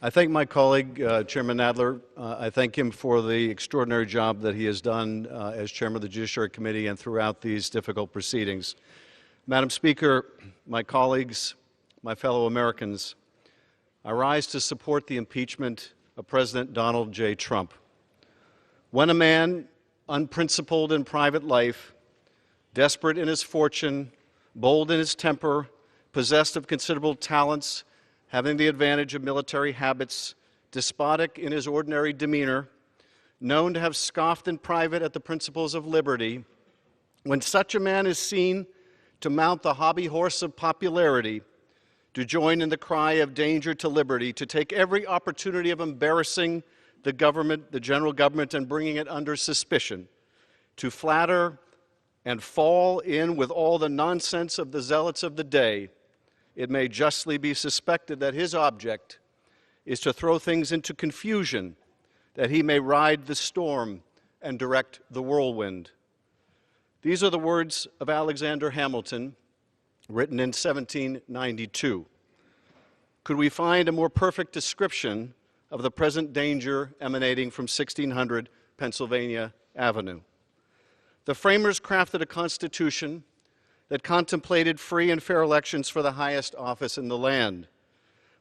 I thank my colleague, Chairman Nadler. I thank him for the extraordinary job that he has done as Chairman of the Judiciary Committee and throughout these difficult proceedings. Madam Speaker, my colleagues, my fellow Americans, I rise to support the impeachment of President Donald J. Trump. When a man, unprincipled in private life, desperate in his fortune, bold in his temper, possessed of considerable talents, having the advantage of military habits, despotic in his ordinary demeanor, known to have scoffed in private at the principles of liberty, when such a man is seen to mount the hobby horse of popularity, to join in the cry of danger to liberty, to take every opportunity of embarrassing the government, the general government, and bringing it under suspicion, to flatter and fall in with all the nonsense of the zealots of the day, it may justly be suspected that his object is to throw things into confusion, that he may ride the storm and direct the whirlwind. These are the words of Alexander Hamilton, written in 1792. Could we find a more perfect description of the present danger emanating from 1600 Pennsylvania Avenue? The framers crafted a constitution that contemplated free and fair elections for the highest office in the land,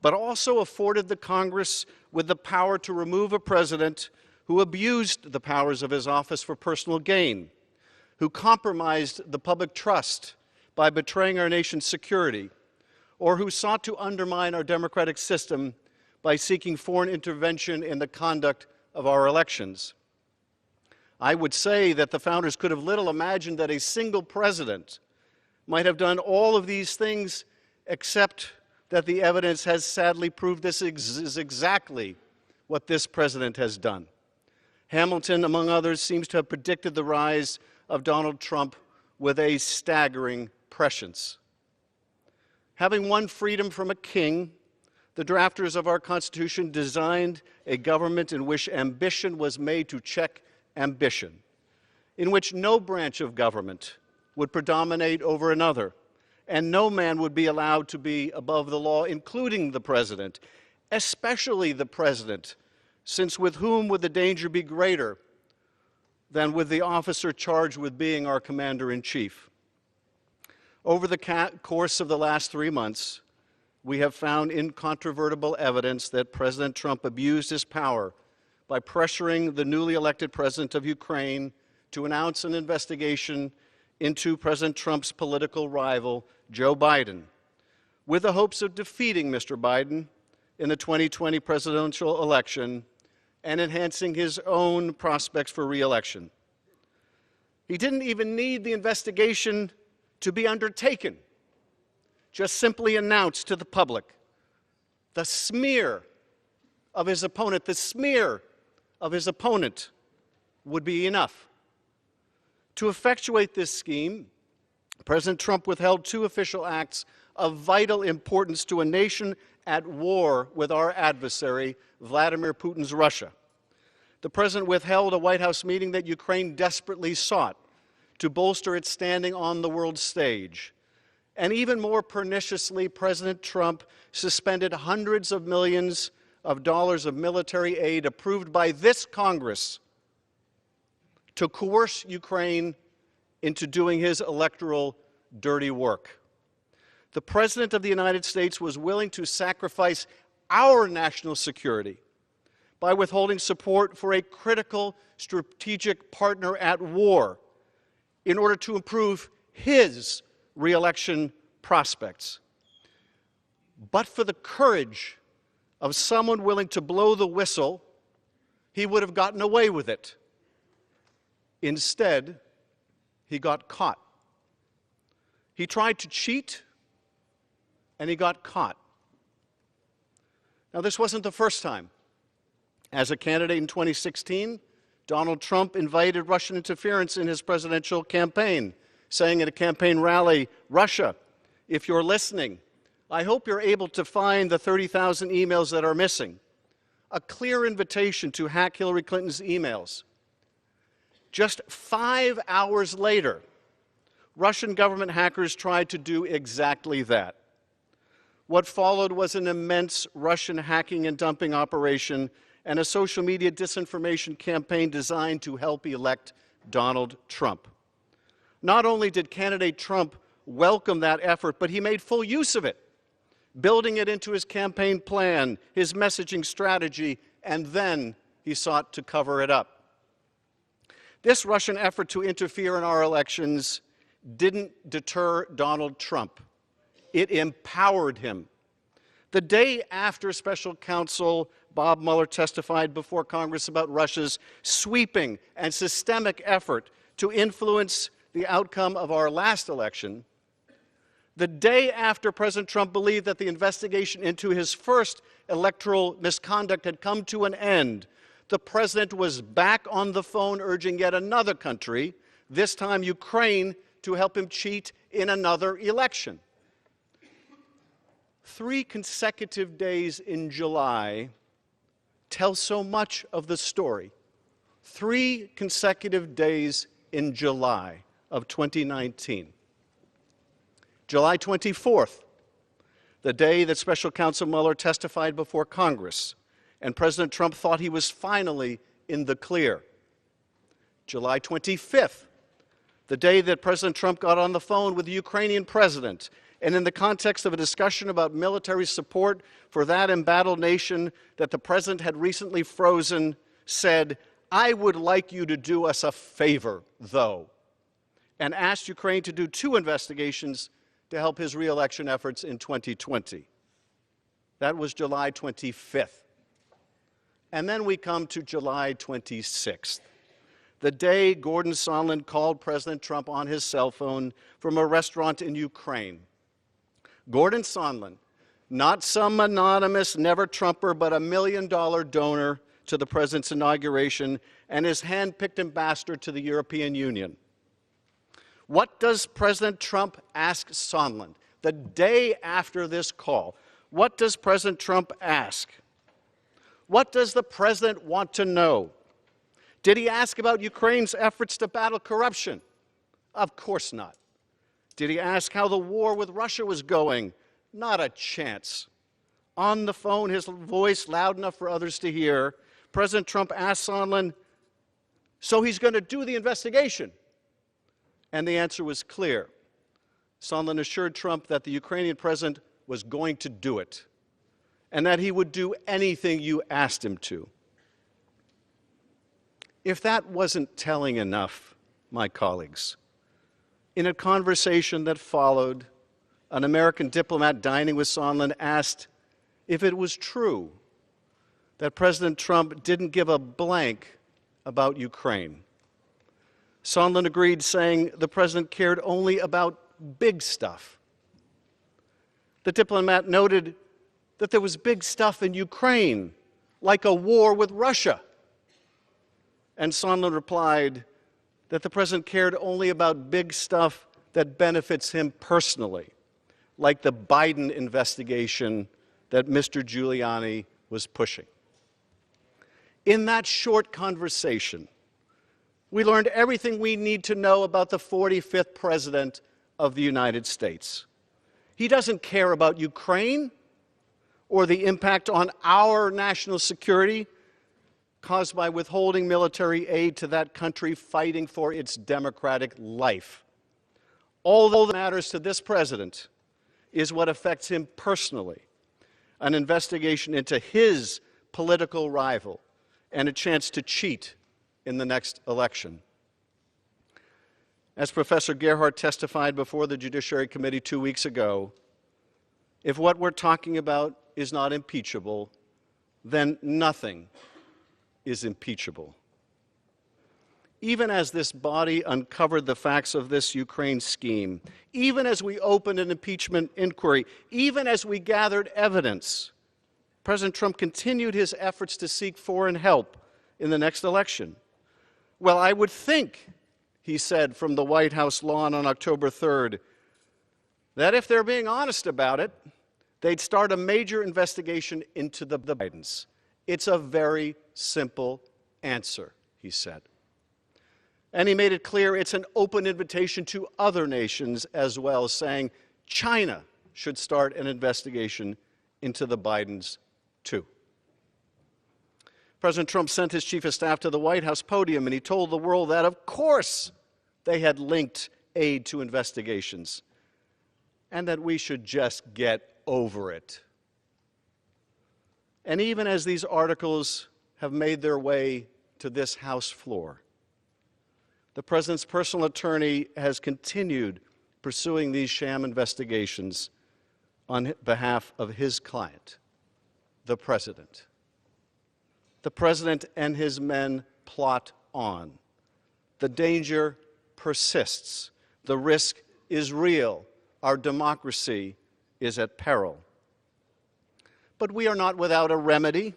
but also afforded the Congress with the power to remove a president who abused the powers of his office for personal gain, who compromised the public trust by betraying our nation's security, or who sought to undermine our democratic system by seeking foreign intervention in the conduct of our elections. I would say that the founders could have little imagined that a single president might have done all of these things, except that the evidence has sadly proved this is exactly what this president has done. Hamilton, among others, seems to have predicted the rise of Donald Trump with a staggering prescience. Having won freedom from a king, the drafters of our Constitution designed a government in which ambition was made to check ambition, in which no branch of government would predominate over another, and no man would be allowed to be above the law, including the president, especially the president, since with whom would the danger be greater than with the officer charged with being our commander-in-chief? Over the course of the last 3 months, we have found incontrovertible evidence that President Trump abused his power by pressuring the newly elected president of Ukraine to announce an investigation into President Trump's political rival, Joe Biden, with the hopes of defeating Mr. Biden in the 2020 presidential election and enhancing his own prospects for re-election. He didn't even need the investigation to be undertaken, just simply announced to the public. The smear of his opponent, would be enough. To effectuate this scheme, President Trump withheld 2 official acts of vital importance to a nation at war with our adversary, Vladimir Putin's Russia. The President withheld a White House meeting that Ukraine desperately sought to bolster its standing on the world stage. And even more perniciously, President Trump suspended hundreds of millions of dollars of military aid approved by this Congress to coerce Ukraine into doing his electoral dirty work. The President of the United States was willing to sacrifice our national security by withholding support for a critical strategic partner at war in order to improve his re-election prospects. But for the courage of someone willing to blow the whistle, he would have gotten away with it. Instead, he got caught. He tried to cheat, and he got caught. Now, this wasn't the first time. As a candidate in 2016, Donald Trump invited Russian interference in his presidential campaign, saying at a campaign rally, "Russia, if you're listening, I hope you're able to find the 30,000 emails that are missing." A clear invitation to hack Hillary Clinton's emails. Just 5 hours later, Russian government hackers tried to do exactly that. What followed was an immense Russian hacking and dumping operation and a social media disinformation campaign designed to help elect Donald Trump. Not only did candidate Trump welcome that effort, but he made full use of it, building it into his campaign plan, his messaging strategy, and then he sought to cover it up. This Russian effort to interfere in our elections didn't deter Donald Trump. It empowered him. The day after Special Counsel Bob Mueller testified before Congress about Russia's sweeping and systemic effort to influence the outcome of our last election, the day after President Trump believed that the investigation into his first electoral misconduct had come to an end, the president was back on the phone urging yet another country, this time Ukraine, to help him cheat in another election. 3 consecutive days in July tell so much of the story. 3 consecutive days in July of 2019. July 24th, the day that Special Counsel Mueller testified before Congress, and President Trump thought he was finally in the clear. July 25th, the day that President Trump got on the phone with the Ukrainian president, and in the context of a discussion about military support for that embattled nation that the president had recently frozen, said, "I would like you to do us a favor, though," and asked Ukraine to do 2 investigations to help his re-election efforts in 2020. That was July 25th. And then we come to July 26th, the day Gordon Sondland called President Trump on his cell phone from a restaurant in Ukraine. Gordon Sondland, not some anonymous never-Trumper, but $1 million donor to the president's inauguration and his hand-picked ambassador to the European Union. What does President Trump ask Sondland the day after this call? What does President Trump ask? What does the president want to know? Did he ask about Ukraine's efforts to battle corruption? Of course not. Did he ask how the war with Russia was going? Not a chance. On the phone, his voice loud enough for others to hear, President Trump asked Sondland, "So he's going to do the investigation?" And the answer was clear. Sondland assured Trump that the Ukrainian president was going to do it, and that he would do anything you asked him to. If that wasn't telling enough, my colleagues, in a conversation that followed, an American diplomat dining with Sondland asked if it was true that President Trump didn't give a blank about Ukraine. Sondland agreed, saying the president cared only about big stuff. The diplomat noted that there was big stuff in Ukraine, like a war with Russia. And Sondland replied that the president cared only about big stuff that benefits him personally, like the Biden investigation that Mr. Giuliani was pushing. In that short conversation, we learned everything we need to know about the 45th President of the United States. He doesn't care about Ukraine or the impact on our national security caused by withholding military aid to that country fighting for its democratic life. All that matters to this president is what affects him personally, an investigation into his political rival and a chance to cheat in the next election. As Professor Gerhardt testified before the Judiciary Committee 2 weeks ago, if what we're talking about is not impeachable, then nothing is impeachable. Even as this body uncovered the facts of this Ukraine scheme, even as we opened an impeachment inquiry, even as we gathered evidence, President Trump continued his efforts to seek foreign help in the next election. Well, I would think, he said from the White House lawn on October 3rd, that if they're being honest about it, they'd start a major investigation into the Bidens. It's a very simple answer, he said. And he made it clear it's an open invitation to other nations as well, saying China should start an investigation into the Bidens, too. President Trump sent his chief of staff to the White House podium, and he told the world that, of course, they had linked aid to investigations, and that we should just get over it. And even as these articles have made their way to this House floor, the President's personal attorney has continued pursuing these sham investigations on behalf of his client, the President. The President and his men plot on. The danger persists. The risk is real. Our democracy is at peril. But we are not without a remedy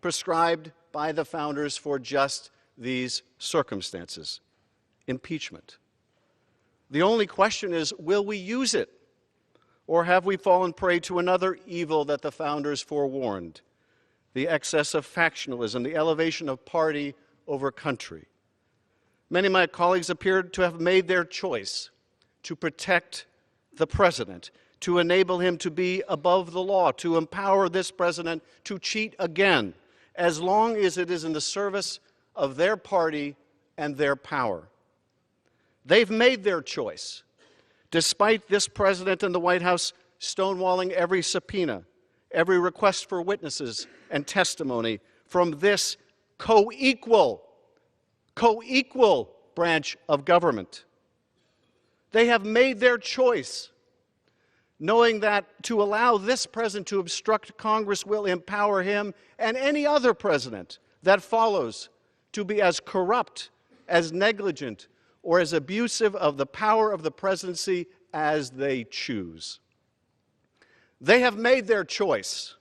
prescribed by the founders for just these circumstances: impeachment. The only question is, will we use it? Or have we fallen prey to another evil that the founders forewarned? The excess of factionalism, the elevation of party over country. Many of my colleagues appeared to have made their choice to protect the President, to enable him to be above the law, to empower this President to cheat again, as long as it is in the service of their party and their power. They've made their choice, despite this President and the White House stonewalling every subpoena, every request for witnesses and testimony from this co-equal branch of government. They have made their choice, knowing that to allow this president to obstruct Congress will empower him and any other president that follows to be as corrupt, as negligent, or as abusive of the power of the presidency as they choose. They have made their choice,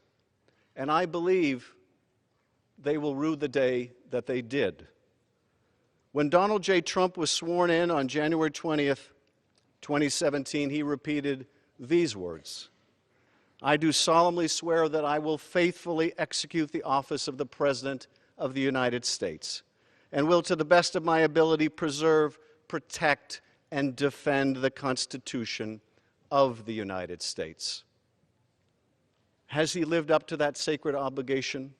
and I believe they will rue the day that they did. When Donald J. Trump was sworn in on January 20th, 2017, he repeated these words: "I do solemnly swear that I will faithfully execute the office of the President of the United States and will, to the best of my ability, preserve, protect, and defend the Constitution of the United States." Has he lived up to that sacred obligation?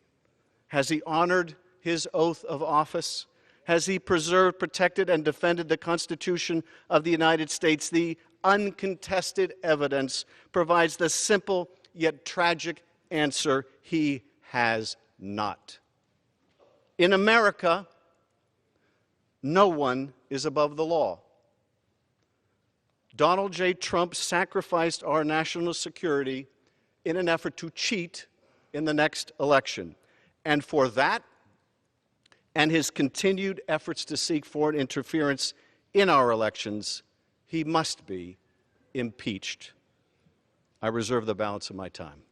Has he honored his oath of office? Has he preserved, protected, and defended the Constitution of the United States? The uncontested evidence provides the simple yet tragic answer: he has not. In America, no one is above the law. Donald J. Trump sacrificed our national security in an effort to cheat in the next election. And for that, and his continued efforts to seek foreign interference in our elections, he must be impeached. I reserve the balance of my time.